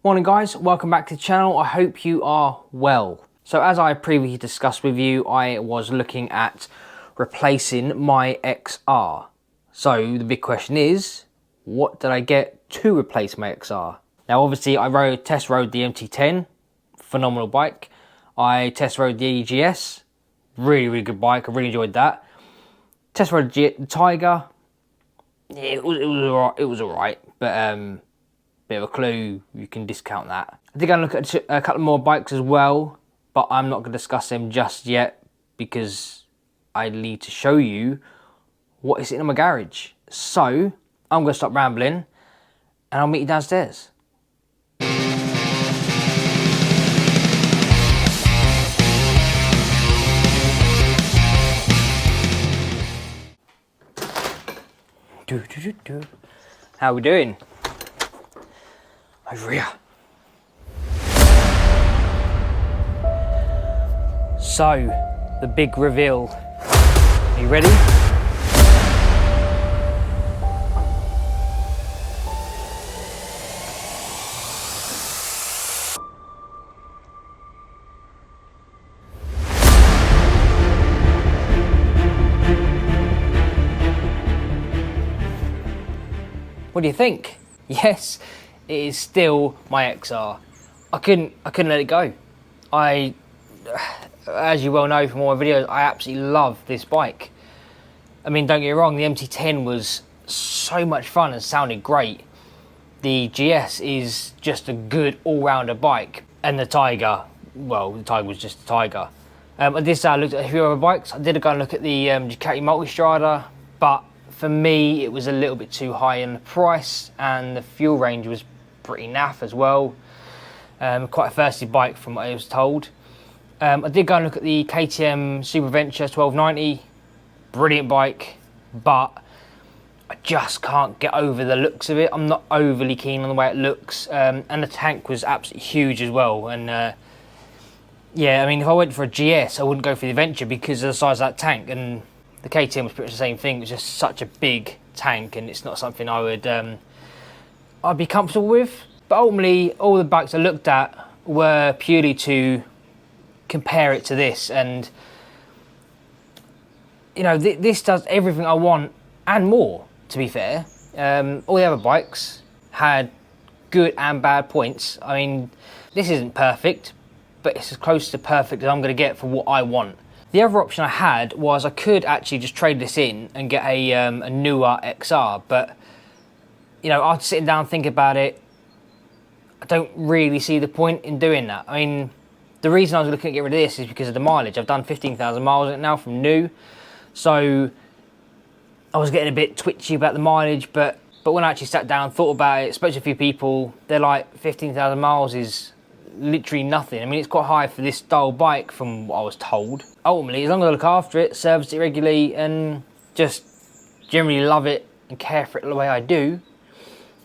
Morning guys, welcome back to the channel. I hope you are well. So as I previously discussed with you, I was looking at replacing my XR. So the big question is, what did I get to replace my XR? Now obviously I test rode the MT10, phenomenal bike. I test rode the GS, really good bike, I really enjoyed that. Test rode the Tiger, it was alright, but bit of a clue, you can discount that. I think I'm going to look at a couple more bikes as well, but I'm not going to discuss them just yet because I need to show you what is in my garage. So I'm going to stop rambling and I'll meet you downstairs. How we doing? Over here. So, the big reveal. Are you ready? What do you think? Yes. It is still my XR. I couldn't let it go. As you well know from all my videos, I absolutely love this bike. I mean, don't get me wrong, the MT10 was so much fun and sounded great. The GS is just a good all-rounder bike. And the Tiger, well, the Tiger was just a Tiger. I looked at a few other bikes. I did go and look at the Ducati Multistrada, but for me, it was a little bit too high in the price, and the fuel range was pretty naff as well. Quite a thirsty bike from what I was told. I did go and look at the KTM Superventure 1290, brilliant bike, but I just can't get over the looks of it. I'm not overly keen on the way it looks, and the tank was absolutely huge as well. And yeah, I mean, if I went for a GS, I wouldn't go for the Adventure because of the size of that tank, and the KTM was pretty much the same thing. It was just such a big tank, and it's not something I would I'd be comfortable with. But ultimately, all the bikes I looked at were purely to compare it to this, and you know, this does everything I want and more, to be fair. All the other bikes had good and bad points. I mean, this isn't perfect, but it's as close to perfect as I'm going to get for what I want. The other option I had was I could actually just trade this in and get a newer XR, but you know, after sitting down and thinking about it, I don't really see the point in doing that. I mean, the reason I was looking to get rid of this is because of the mileage. I've done 15,000 miles on it now from new, so I was getting a bit twitchy about the mileage, but when I actually sat down and thought about it, spoke to a few people, they're like, 15,000 miles is literally nothing. I mean, it's quite high for this style bike from what I was told. Ultimately, as long as I look after it, service it regularly, and just generally love it and care for it the way I do,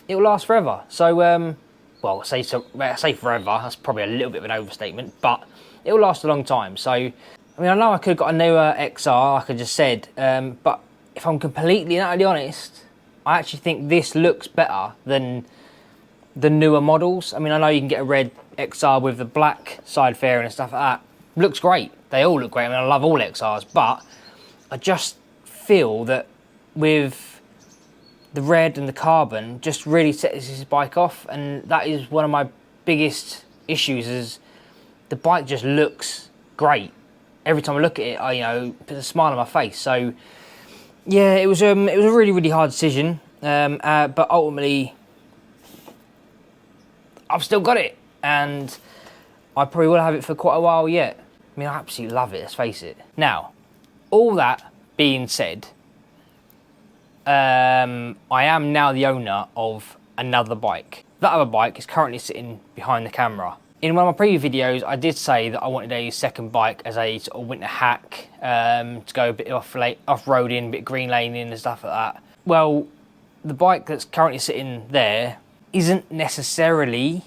it will last forever. So, well, I say forever, that's probably a little bit of an overstatement, but it will last a long time. So, I mean, I know I could have got a newer XR, like I just said, but if I'm completely and utterly honest, I actually think this looks better than the newer models. I mean, I know you can get a red XR with the black side fairing and stuff like that. Looks great. They all look great. I mean, I love all XRs, but I just feel that with the red and the carbon just really sets this bike off, and that is one of my biggest issues. Is the bike just looks great every time I look at it. You know, puts a smile on my face. So yeah, it was a really hard decision, but ultimately I've still got it, and I probably will have it for quite a while yet. I mean, I absolutely love it, let's face it. Now, all that being said, I am now the owner of another bike. That other bike is currently sitting behind the camera. In one of my previous videos, I did say that I wanted a second bike as a sort of winter hack, to go a bit off-roading, a bit green laning and stuff like that. Well, the bike that's currently sitting there isn't necessarily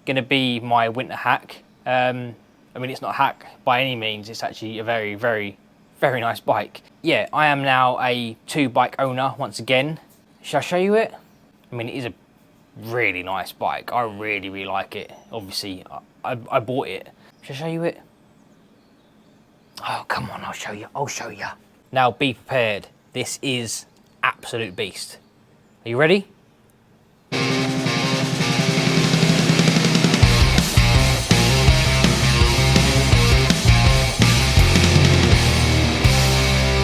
going to be my winter hack. I mean, it's not a hack by any means. It's actually a very nice bike. Yeah, I am now a two bike owner once again. Shall I show you it? I mean, it is a really nice bike. I really, really like it. Obviously, I bought it. Should I show you it? Oh, come on, I'll show you. I'll show you. Now, be prepared. This is absolute beast. Are you ready?